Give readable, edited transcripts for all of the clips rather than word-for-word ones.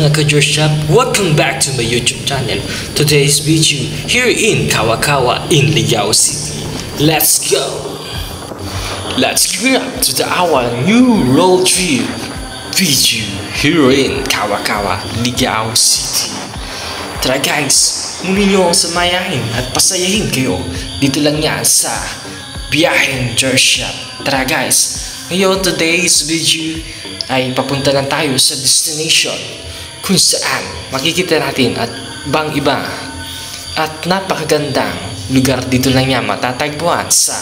mga ka-Shop? Welcome back to my YouTube channel. Today's video here in Kawakawa in Ligao City. Let's go! Let's get to our new road trip video here in Kawakawa, Ligao City. Tara guys, muli nyo akong samayahin at pasayahin kayo dito lang yan sa Biyaheng Shop. Tara guys, ngayon today's video ay papunta lang tayo sa destination kung saan makikita natin at bang iba at napakagandang lugar dito lang yan matatagpuan sa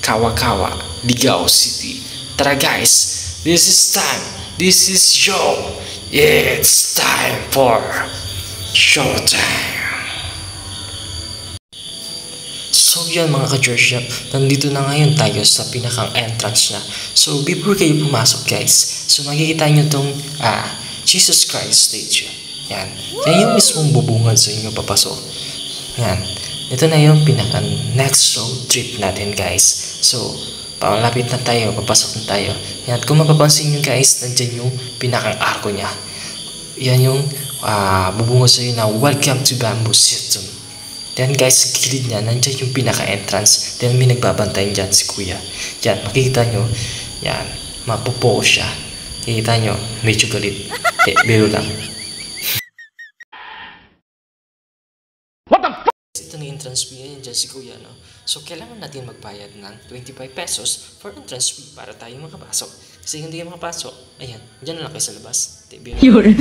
Kawakawa, Ligao City. Tara guys, this is show. It's time for showtime. So yan mga ka-Shop, nandito na ngayon tayo sa pinakang entrance niya. So before kayo pumasok guys, so makikita nyo tong Jesus Christ statue. Yan, yan yung mismong bubungad sa inyo papasok. Yan, ito na yung pinakang next road trip natin guys. So palapit na tayo, papasok na tayo. Yan, kung mapapansin nyo guys, nandyan yung pinakang arko niya. Yan yung bubungad sa inyo na welcome to Bamboo City. Then guys, sa gilid niya, nandiyan yung pinaka-entrance. Then may nagbabantay dyan si kuya. Yan, makikita nyo. Yan, mapupo siya. Makikita nyo, medyo galit. Biro lang. What the fuck? Ito na entrance fee. Yan dyan si kuya, no? So, kailangan natin magbayad ng 25 pesos for entrance fee para tayo makapasok. Kasi hindi kayo makapasok, ayan, dyan na lang kayo sa labas. Biro lang.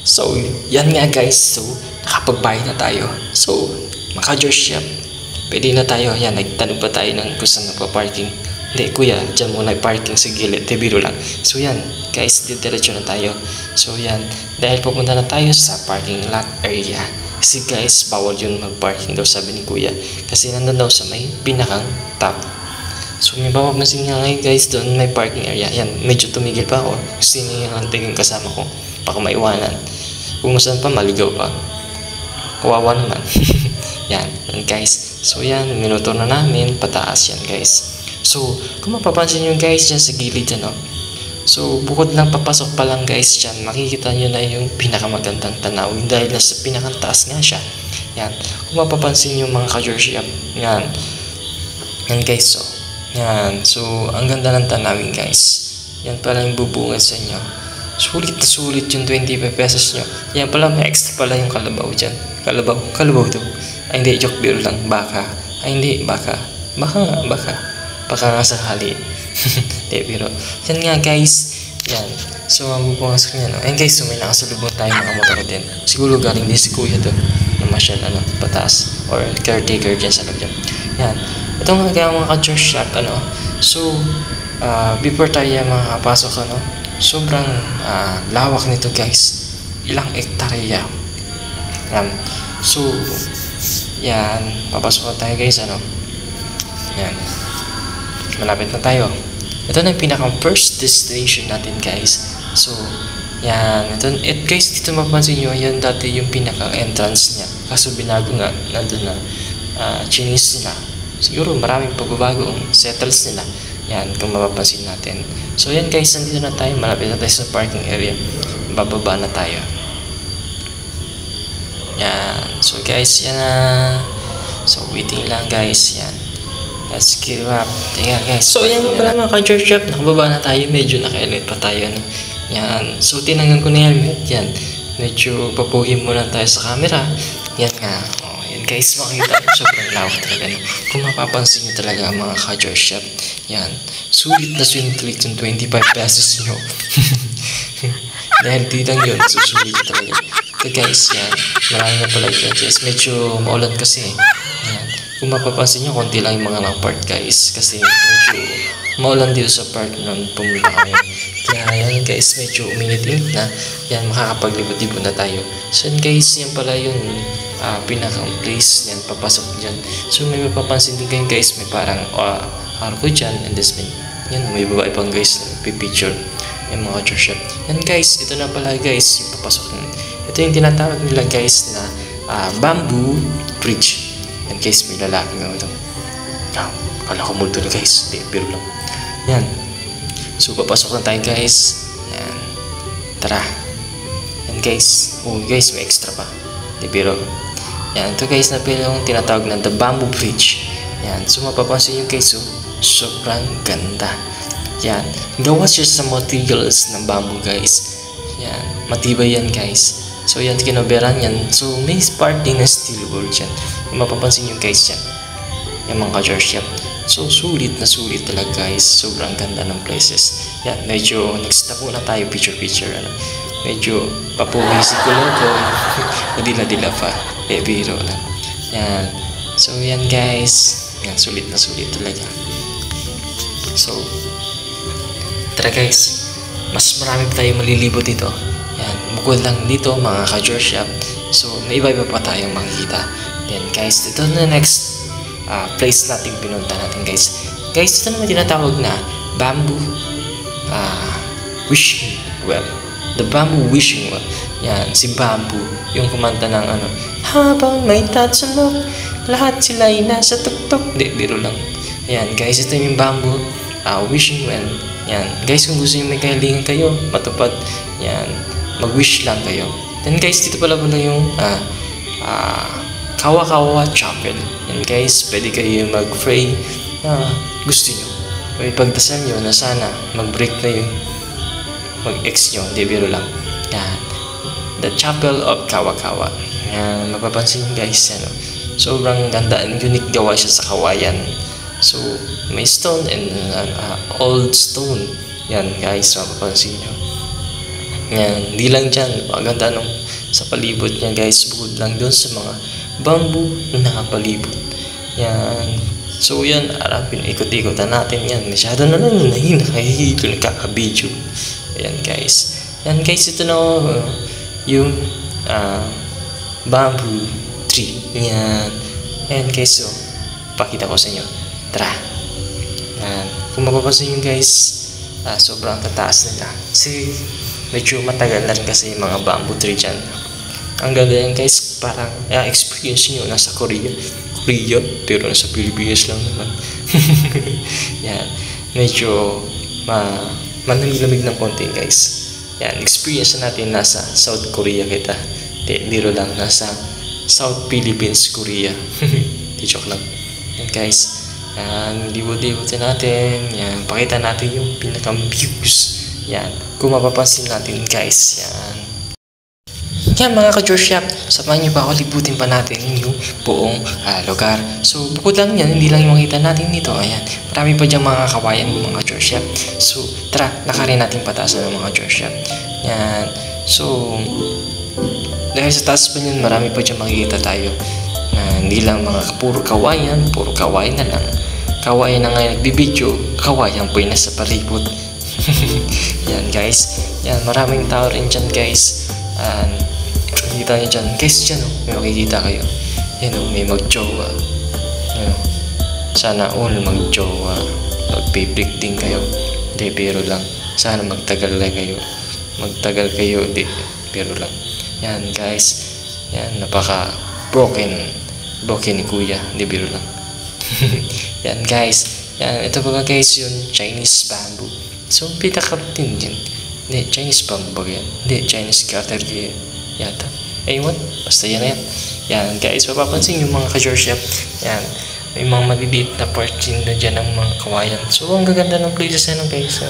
So, yan nga guys. So, nakapagbayad na tayo. So, mga Shop, pwede na tayo. Yan, nagtanong pa tayo ng kung saan nagpa-parking. Hindi, kuya, dyan muna parking sa gilid. Biro lang. So, yan, guys, diretso na tayo. So, yan, dahil pupunta na tayo sa parking lot area. Kasi guys, bawal yun mag-parking daw, sabi ni kuya. Kasi nandun daw sa may pinakang top. So, may mapapansin nga ngayon guys, doon may parking area. Yan, medyo tumigil pa ako. Kasi yung tingin kasama ko. Baka maiwanan. Kung saan pa, maligaw pa. Kawawa naman. Yan guys. So yan, minuto na namin. Pataas yan guys. So, kung mapapansin nyo guys, dyan sa gilid ano. So, bukod lang papasok pa lang guys dyan, makikita nyo na yung pinakamagandang tanawin. Dahil nasa pinakantaas nga siya. Yan. Kung mapapansin nyo mga ka-Shop. Yan. Yan guys. So, yan. So, ang ganda ng tanawin guys. Yan pala yung bubungad sa inyo. Sulit na sulit yung 25 pesos nyo. Yan pala, may extra pala yung kalabaw dyan. Kalabaw to. Ay hindi, joke, biro lang. Baka. Ay hindi, baka. Baka nga sakali. Hindi, biro. Yan nga guys. Yan. So, ang bupungas niya, no? Ayan guys, so may nakasalubong tayo mga motor din. Siguro galing din si kuya to. Na masyal, pataas. Or caretaker dyan sa loob dyan. Yan. Ito nga kaya mga ka-Shop, ano. So, before tayo makapasok, ano. Sobrang lawak nito guys. Ilang hektarya. Yan. So, yan. Papasok na tayo guys, ano. Yan. Malapit na tayo. Ito na yung pinakang first destination natin guys. So, yan. Ito guys, dito mapansin nyo, yan dati yung pinakang entrance niya. Kaso binago nga, nandun na Chinese nila. Siguro maraming pagbabago ang settles nila. Yan, kung mapapansin natin. So yan guys, nandito na tayo. Malapit na tayo sa parking area. Bababa na tayo. Yan. So guys, yan na. So waiting lang guys. Yan. Let's get up. Teka guys. So yan pala mga ka-Shop. Nakababa na tayo. Medyo naka-helmet pa tayo. No? Yan. So tinanggan ko na helmet. Yan. Medyo papuhin muna tayo sa camera. Yan nga. Guys, makikita nyo, sobrang lawak talaga. No? Kung mapapansin nyo talaga mga ka-Shop, yan, sulit na sulit yung 25 pesos nyo. Dahil di lang yun, susulit talaga. So guys, yan, marami na pala guys. Medyo maulan kasi. Yan. Kung mapapansin nyo, konti lang yung mga part guys. Kasi medyo maulan dito sa part nung pumunta kami. Kaya yan guys, medyo uminit-init na. Yan, makakapaglibot-libot na tayo. So yan guys, yan pala yung pinakang place yan, papasok dyan. So may mapapansin din kayo guys, may parang arko dyan, and this may yan, may babae pang guys na picture yung mga Shop. Yan guys, ito na pala guys yung papasok nun. Ito yung tinatawag nila guys na bamboo bridge. Yan guys, may lalaki nga ito. Kala ko multo na guys. Hindi, biro lang. Yan. So, papasok na tayo guys. Yan. Tara. Yan guys. Oh guys, may extra pa. Hindi, biro. Yan. Ito guys na yung tinatawag na The Bamboo Bridge. Yan. So, mapapansin nyo guys, sobrang ganda. Yan. Gawa siya sa materials ng bamboo guys. Yan. Matibay yan guys. So, yan. Kinoberan yan. So, may part din na steel wool dyan. Mapapansin nyo guys yan. Yung mga ka-George yan. So, sulit na sulit talaga guys. Sobrang ganda ng places. Yan. Medyo nag-stop muna tayo picture-picture. Ano. Medyo papuwisi ko lang ko. Madila-dila pa. Biro lang. Yan. So, yan guys. Yan. Sulit na sulit talaga. So, tara guys. Mas marami pa tayo malilibot dito. Yan. Bukod lang dito mga ka-George shop. So, may iba-iba pa tayong makikita. Then guys, ito na next place natin pinunta natin guys. Guys, ito naman tinatawag na bamboo wishing well. The bamboo wishing well. Yan, si Bamboo, yung kumanta ng ano, habang may tatsulok, lahat sila ay nasa tuktok. Hindi, biro lang. Yan, guys, ito yung bamboo wishing well. Yan, guys, kung gusto nyo may kahilingan kayo, matupad, yan, mag-wish lang kayo. Then guys, dito pala yung Kawa-Kawa Chapel. Yan guys, pwede kayo mag-pray na gusto nyo. May pagdasal nyo na sana mag-break na yung mag-ex nyo. Hindi, biro lang. Yan. The Chapel of Kawa-Kawa. Yan, mapapansin nyo guys. Yan, sobrang ganda and unique gawa siya sa kawayan. So, may stone and old stone. Yan guys, mapapansin nyo. Yan, hindi lang dyan. Maganda nung sa palibot niya guys. Bukod lang doon sa mga bamboo na nakapalibot. Yan. So yan, ikot-ikotan natin yan. Masyado na lang nakahihito, nakaka-video. Ayan guys. Yan guys, ito na yung bamboo tree. Yan. Ayan guys, so pakita ko sa inyo. Tara. Yan. Kung mapapansin nyo guys, sobrang tataas nila. Kasi medyo matagal na rin kasi yung mga bamboo tree dyan. Ang ganda yan guys, parang experience nyo nasa Korea, pero nasa Pilipinas lang naman. Yan, medyo manamig-lamig ng konti guys. Yan, experience natin nasa South Korea kita. Dito lang, nasa South Philippines, Korea. Di joke lang. Yan guys, yan, libot-libotin natin. Yan, pakita natin yung pinaka-views. Yan, kung mapapansin natin guys, yan. Yan mga ka-George shop, samahan niyo pa ako, libutin pa natin yung buong lugar. So bukod lang yan, hindi lang yung makita natin dito. Ayan, marami pa dyan mga kawayan mga George shop. So tara, lakarin natin pataas ng mga George shop. Yan, so dahil sa taas pa yan, marami pa dyan makikita tayo. Hindi lang mga puro kawayan na lang. Kawayan na nga nagbibideo, kawayan po yung nasa palibot. Yan guys, yan, maraming tao rin dyan guys. Makikita nyo dyan guys, dyan may makikita kayo. Yan may mag-jowa. Sana all mag-jowa, mag-break din kayo. Hindi, pero lang, sana magtagal kayo, hindi, pero lang. Yan guys, yan, napaka broken ni kuya, hindi, pero lang. Yan guys, yan, ito ba guys yung Chinese bamboo. So pinaka-tin din. Hindi, Chinese bamboo ba yan? Hindi, Chinese cutter yata. Ayun, basta yan na yan. Yan guys, mapapansin yung mga ka-George shop. Yan, may mga maliliit na parts na dyan ng mga kawayan. So ang gaganda ng places na guys.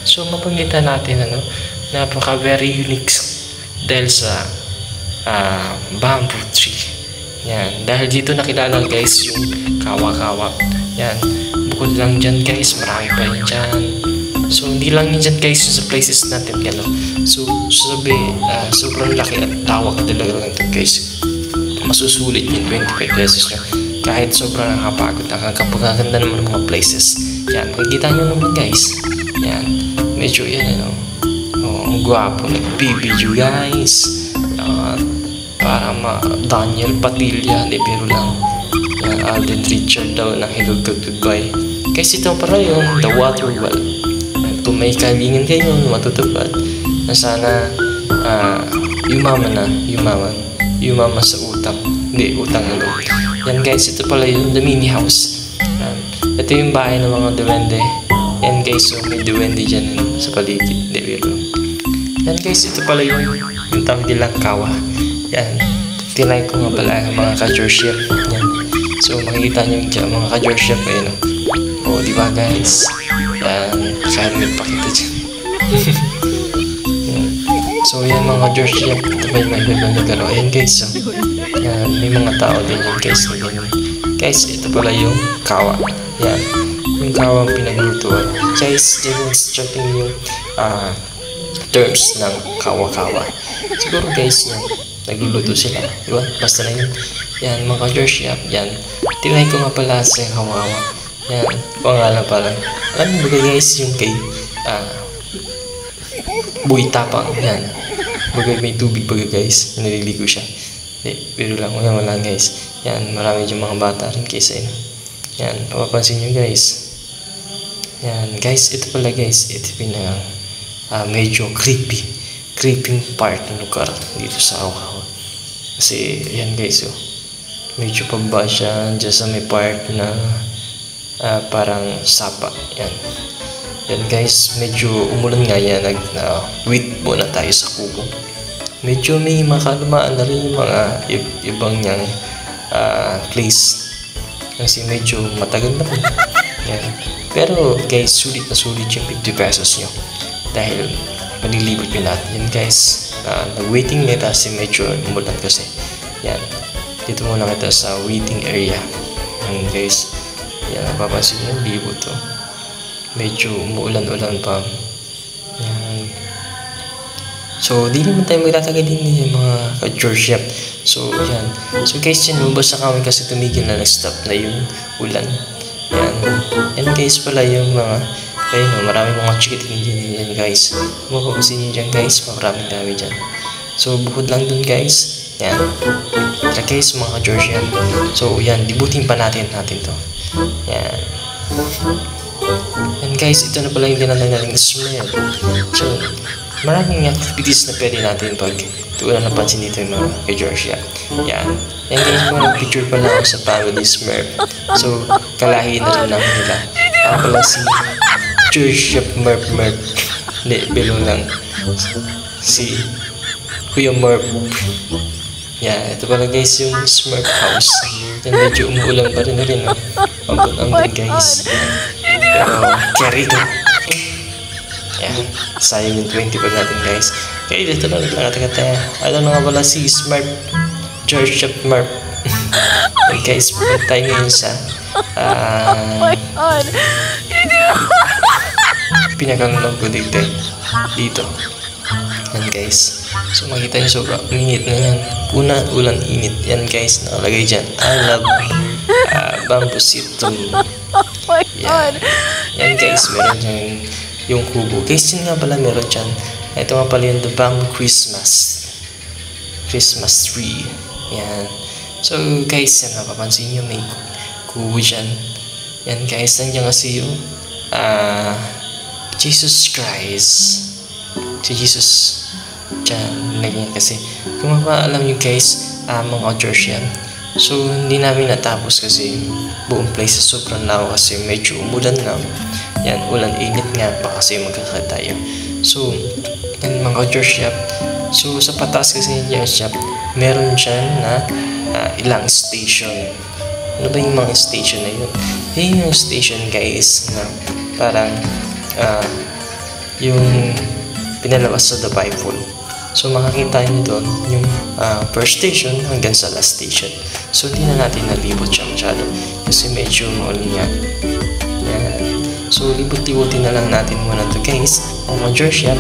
So mapagkita natin napaka very unique dahil sa bamboo tree. Yan, dahil dito nakilala guys yung Kawa-Kawa. Yan, bukod lang dyan guys, marami pa rin dyan. So hindi lang yun dyan guys sa places natin So sobrang laki at tawag talaga lang ito guys. Masusulit yung 25 pesos nyo. Kahit sobrang nakapagod, nakakapagaganda naman ng mga places. Yan, makikita nyo naman guys. Yan, medyo yan ang gwapo nagbibideo guys. Para Daniel Padilla, pero lang. Yan, Alden Richard daw ng Hello Goodbye. Guys, ito para yung The Water Well. Kung may kalingan kayo, matutupad na sana yumaman sa utang. Hindi, utang Yan guys, ito pala yung The Mini House. Ito yung bahay ng mga duwende. Yan guys, so may duwende dyan sa paligid. Hindi, biro. Yan guys, ito pala yung tawag nilang kawa. Yan. Tinay ko nga pala ang mga ka-George Yap. Yan. So makikita nyo yung mga ka-George Yap. Ayun o. O, diba guys? Yan. Naka-helmet pa kita dyan. Yan. So yan mga George Yap. Ito ba yung may ibang nagaro? Ayan guys. So, yan. May mga tao din yan guys. Guys, ito pala yung kawa. Yan. Yung kawang pinaglutuan. Guys, demonstrating yung terms ng kawa-kawa. Siguro guys, yan, nagluluto sila. Diba? Basta na yun. Yan, mga George Yap. Yan. Tinay ko nga pala sa kawawa. Yan. Pangalan pala. Alam mo ba guys, yung kay Buhay Tapang. Yan. Bagay may tubig baga guys. Naliligo siya. Pero lang. Wala guys. Yan. Marami dyan mga bata rin kaysa yun. Yan. Papapansin nyo guys. Yan. Guys, ito pala guys. Ito pinang medyo creeping part ng lugar dito sa Awkawa. Kasi yan guys, oh, medyo pababa siya dyan sa may part na parang sapa. Yan guys, medyo umulan nga yan. Wait muna tayo sa kubo. Medyo may makalumaan na rin yung mga ibang niyang place kasi medyo matagal na rin. Yan. Pero guys, sulit na sulit yung 50 pesos nyo dahil malilibot yun natin. Yan guys, nag-waiting nila kasi medyo umulan kasi. Yan, dito muna kita sa waiting area. Yan guys, yan, napapansin nyo yung libot to. Medyo umuulan-ulan pa. Yan. So, di naman tayo magtatagal din yung mga ka-George Yap. So, yan. So guys, yan, lumabas na kami kasi tumigil na nag-stop na yung ulan. Yan. Yan guys pala yung mga ayun o, maraming mga chikiting dyan guys. Kung mapapansin nyo dyan guys, maraming dami dyan. So, bukod lang dun guys. Yan. Tara guys, mga ka-George Yap. So, yan, dibutin pa natin to. Yan. Yan guys, ito na pala yung tinatay natin smell. So, maraming activities na pwede natin pag tuunan na pansin dito yung mga ka-George Yap. Yan. Yan guys, mga picture pa lang sa family Smurf. So, kalahi na rin namin nila. Pala si George Yap Murph. Hindi, below lang. Si Kuya Murph. Yan, ito pala guys yung Smurf house. Yan, medyo umuulan pa rin na rin. Ambon-ambon guys. Pero, carry to. Yan, sayang yung 20 pag natin guys. Kaya dito lang nagkakata. Alam na nga pala si Smurf. George Yap Murph. Okay guys, punta tayo ngayon sa oh my god. Pinakanulang ko dito. Yan guys. So makita nyo sobrang init na yan. Ulan init. Yan guys, nakalagay dyan. I love bambusitum. Yan. Yan guys, meron dyan yung kubo. Guys, yun nga pala meron dyan. Ito nga pala yung The Bamboo Christmas tree. Yan. So guys, yan, napapansin nyo may kubo dyan. Yan guys, nandiyan kasi yung Jesus Christ. Si Jesus dyan, naging kasi. Kung mapaalam nyo guys, mga George yan. So hindi namin natapos kasi buong place sobrang lawa kasi medyo umulan nga. Yan, ulan init nga pa kasi magkakatayo. So, yan mga George Yap. So sa patas kasi yung shop, meron dyan na ilang station. Ano ba yung mga station na yun? Yun yung station guys na parang yung pinalabas sa The Bible. So makakita nyo doon yung first station hanggang sa last station. So hindi na natin nalibot siya masyado kasi medyo maulan nga. Yan. So libot-libotin na lang natin muna to guys, mga George Yap,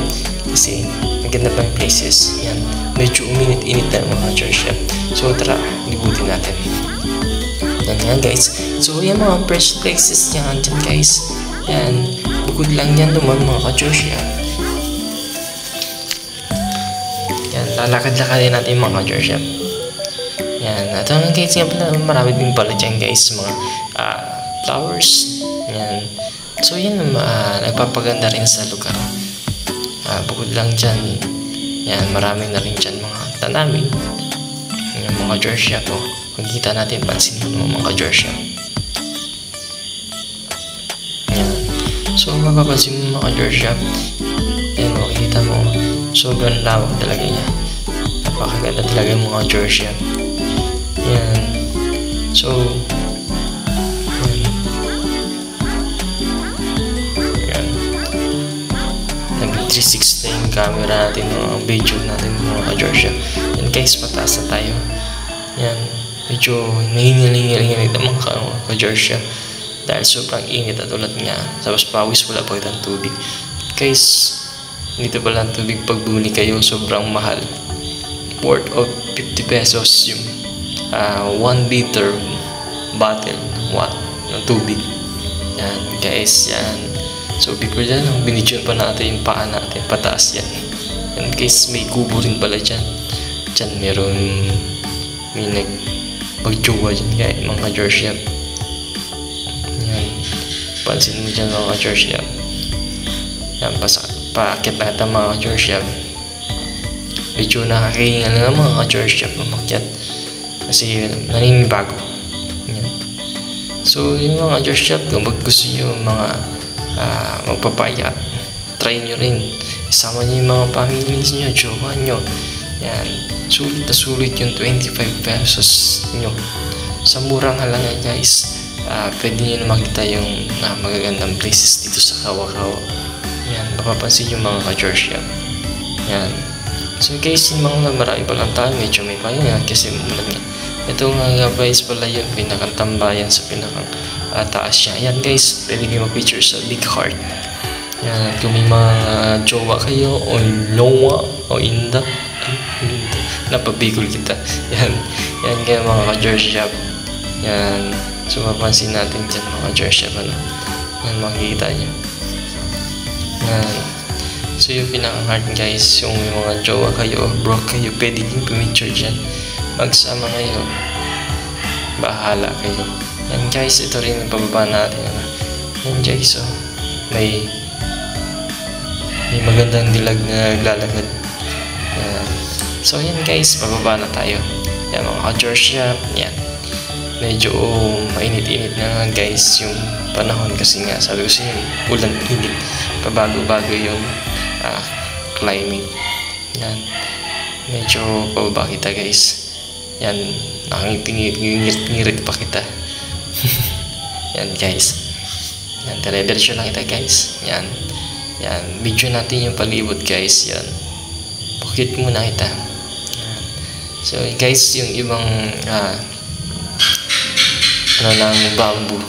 kasi maganda pa yung places. Yan. Medyo uminit-init na mga George Yap. So tara, libutin natin. Yan guys. So yan mga first places yan dyan guys. Yan. Bukod lang yan naman mga George Yap. Yan. Lalakad-lakadin natin mga George Yap. Yan. At ang guys yan pala, marami din pala dyan guys. Mga flowers. Yan. So yan, nagpapaganda rin sa lugar. Bukod lang dyan, yan, marami na rin dyan mga tanamin. Yung mga George Yap, oh. Makikita natin, pansin mo mga George Yap. mapapansin mo mga ka-George Shop, yan makikita mo, sobrang lawak talaga niya. Napakaganda talaga yung mga George Shop. Yan. So, yan. Nag-360 yung camera natin, mga video natin, mga ka-George Shop. Yan guys, mataas na tayo. Yan. Medyo nangingiling-ngiling ng mga ka-George Shop. Dahil sobrang init at ulat nga. Tapos pawis wala pa kitang tubig. Guys, dito pala ang tubig pag bumili kayo, sobrang mahal. Worth of 50 pesos yung 1 liter bottle ng tubig. Yan guys, yan. So before dyan, binidyon pa natin yung paa natin, pataas yan. Yan guys, may kubo rin pala dyan. Dyan may nagpagjowa dyan kaya mga George Shop. Yan, pansin mo dyan mga George Shop. Yan, paakit na ito mga George Shop. Medyo nakakahinga nga mga George Shop umakyat kasi naninibago. Yan. So yung mga George Shop, kung gusto nyo mga magpapayat, try nyo rin, isama nyo yung mga families nyo, jowa nyo. Yan, sulit na sulit yung 25 pesos nyo sa murang halaga guys. Pwede nyo na makita yung magagandang places dito sa Kawa-Kawa. Yan, mapapansin yung mga ka-George Shop. Yan. So guys, yung mga marami pa lang tayo, medyo may pahinga kasi mulan nga. Ito nga guys pala yung pinakang tambayan sa pinakang taas niya. Yan guys, pwede kayo mag-picture sa big heart. Yan, kung may mga jowa kayo o lowa o inda, napabigol kita. Yan, yan kaya mga ka-George Shop. Yan, so mapansin natin dyan mga George Shop. Ano? Yan, makikita nyo. Yan. So yung pinaka-hard guys, yung mga jowa kayo, broke kayo, pwede yung picture dyan. Magsama kayo, bahala kayo. Yan guys, ito rin yung pababa natin. Yan guys, so may magandang dilag na naglalagad. Yan. So yan guys, pababa na tayo. Yan mga ka-George Shop. Yan, medyo mainit-init na guys yung panahon kasi nga sabi ko siya ulan init, pabago-bago yung climate. Yan, medyo pababa kita guys. Yan, nakangipingirit pa kita. Yan guys, yan, dire-diretso lang kita guys. Yan, yan, video natin yung palibot guys. Yan, pakit muna kita. Yan. So guys, yung ibang ng bamboo.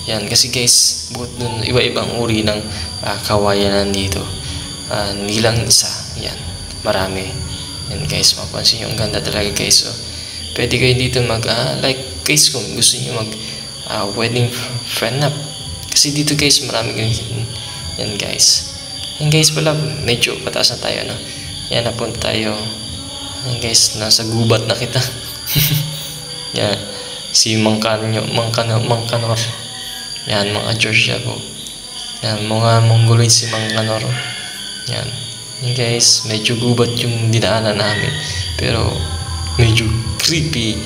Yan, kasi guys, bukod dun iba-ibang uri ng kawayan nandito. Hindi lang isa. Yan, marami. Yan guys, mapansin nyo, ang ganda talaga guys. So, pwede kayo dito like guys, kung gusto nyo mag wedding friend up. Kasi dito guys, marami ganyan. Yan guys. Yan guys pala, medyo pataas na tayo, no? Yan, napunta tayo. Yan guys, nasa gubat na kita. Yan, si Mangkanor. Yan, mga George Shop. Yan, mga Mongoloid si Mangkanor. Yan. Yan guys, medyo gubat yung dinaanan namin. Pero, medyo creepy.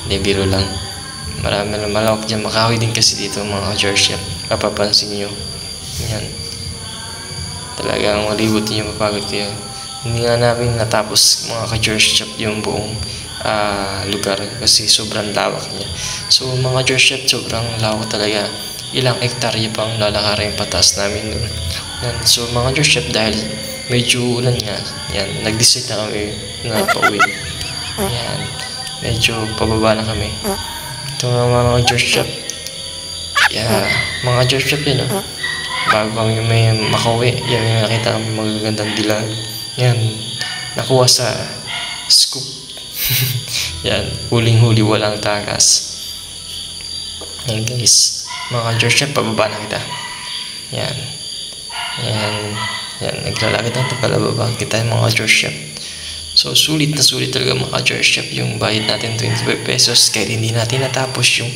Hindi, biro lang. Marami lang malawak dyan. Makahoy din kasi dito mga George Shop. Kapapansin nyo. Yan. Talagang malibot nyo, mapagod kayo. Hindi nga namin natapos mga ka-George Shop yung buong lugar kasi sobrang lawak niya. So mga George Shop, sobrang lawak talaga. Ilang hektarya pang lalakarin pataas namin doon. Yan. So mga George Shop, dahil medyo ulan nga, yan, nag-decide na kami na pauwi. Yan, medyo pababa na kami. Ito nga mga George Shop. Yeah, mga George Shop yun, no? Bago kami may makauwi, yan, may nakita kami magagandang dilag. Yan, nakuha sa scoop. Yan, huling-huli, walang takas. Yan guys, mga George Shop, pababa na kita. Yan, yan, yan, naglalakit na ito pala baba kita yung mga George Shop. So sulit na sulit talaga mga George Shop yung bayad natin 25 pesos, kaya hindi natin natapos yung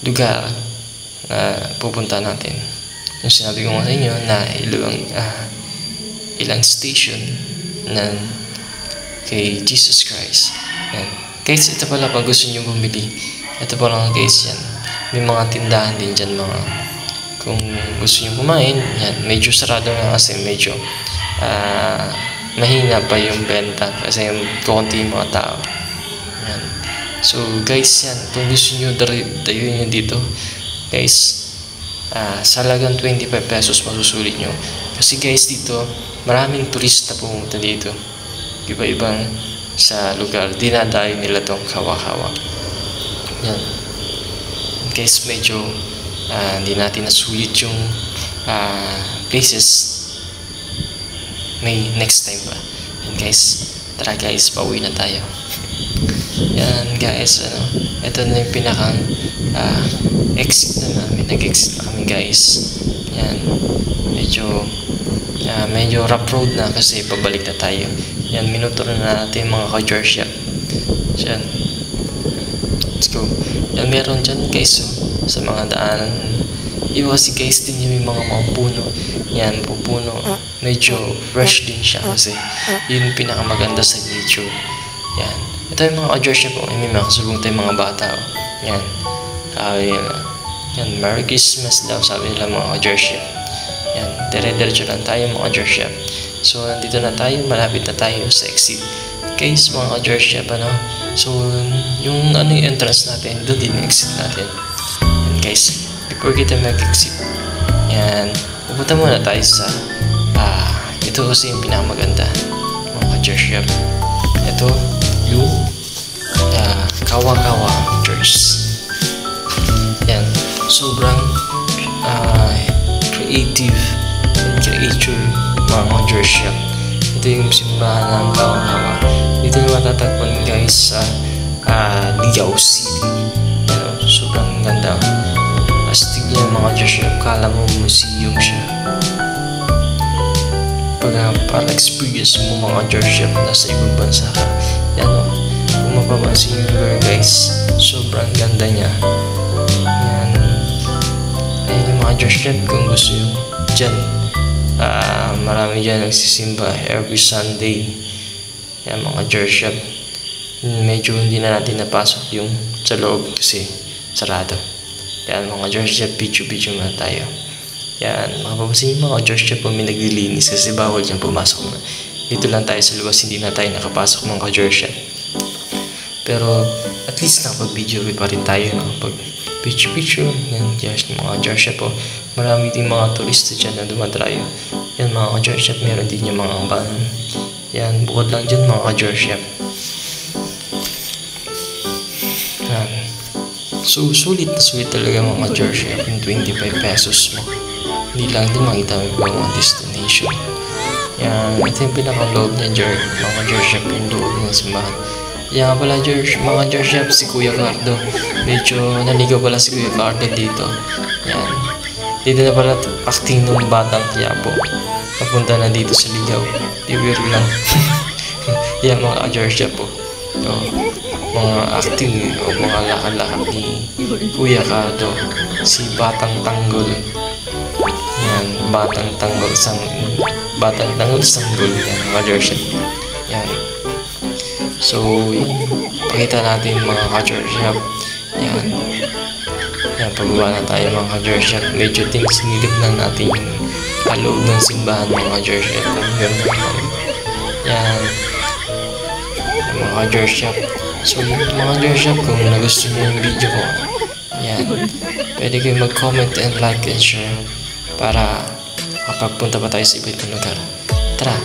lugar na pupunta natin. Yung sinabi ko sa inyo na ilang station na kay Jesus Christ. Yan. Guys, ito pala pag gusto nyo bumili, ito pala guys, yan, may mga tindahan din dyan, mga Kung gusto nyo kumain, yan, medyo sarado na kasi medyo mahina pa yung benta kasi konti yung mga tao. Yan. So guys, yan, kung gusto nyo dayuin nyo dito guys, sa halagang 25 pesos masusulit nyo. Kasi guys, dito maraming turista pumunta dito, iba-ibang sa lugar, dinadayo nila tong kawa-kawa. Yan guys, medyo hindi natin nasulit yung places. May next time pa. Yan guys, tara guys, pauwi na tayo. Yan guys, ito na yung pinakang exit na namin. Nag-exit na kami guys. Yan, medyo rough road na kasi pabalik na tayo. Yan, minuto na natin mga ka-George. Yan, let's go. Yan, meron dyan guys, sa mga daanan. Iba kasi guys din yung mga puno. Yan, pupuno. Medyo fresh din siya kasi yun pinakamaganda sa nature. Yan, ito yung mga ka-George po. May mga kasulong tayong mga bata. Yan, yan, Merry Christmas daw sabi nila mga ka-George. Yan, dire-diretso lang tayo mga ka-George. So, nandito na tayo, malapit na tayo sa exit. Guys, mga ka-George, so, yung yung entrance natin, doon din yung exit natin. Yan guys, before kita mag-exit, yan, pupunta muna tayo sa, ito kasi yung pinakamaganda, mga ka-George. Ito, yung, Kawa-Kawa Church. Yan, sobrang, creative and creature mga ka-George. Ito yung simbahan ng Kawa-Kawa. Dito yung matatagpuan guys sa Liao City. Sobrang ganda. Astig niya mga George. Kala mo museum siya. Para experience mo mga George nasa ibang bansa ka. Yan o. Kung mapapansin nyo guys, sobrang ganda niya. Yan. Ayun yung mga George kung gusto nyo dyan. Marami dyan nagsisimba every Sunday. Yan mga George. Medyo hindi na natin napasok yung sa loob kasi sarado. Yan mga George, video muna tayo. Yan, mapapansin yung mga George po may naglilinis kasi bawal dyan pumasok na. Dito lang tayo sa labas, hindi na tayo nakapasok mga George. Pero at least nakapag-video pa rin tayo, no? Pag picture yan mga George po. Marami din mga turista dyan na dumadrayo. Yan mga George, meron din yung mga van. Yan, bukod lang dyan mga George. Yan. So, sulit na sulit talaga mga George. Yung 25 pesos mo. Hindi lang din makita mo yung mga destination. Yan, ito yung pinaka-loob niya George. Mga George, yung loob ng simbahan. Yan pala George, mga George, si Kuya Cardo. Medyo naligaw pala si Kuya Cardo dito. Yan. Dito na pala acting ng batang Quiapo. Papunta na dito sa ligaw. Di-weird lang. Yan mga George po. So, mga acting o mga lakad-lakad ni Kuya Cardo. Si Batang Tanggol. Yan, Batang Tanggol Sanggol. Yan mga George. Yan. So, pakita natin mga ka-George. Yan. Yan, pababa na tayo mga ka-George. Medyo sinilip lang natin yung loob ng simbahan mga George. Yan. Mga ka-George. So, mga George, kung nagustuhan nyo yung video ko, yan, pwede kayo mag-comment and like and share para makapagpunta pa tayo sa iba't ibang lugar. Tara,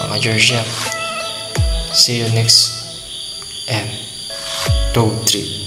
mga George. See you next and road trip.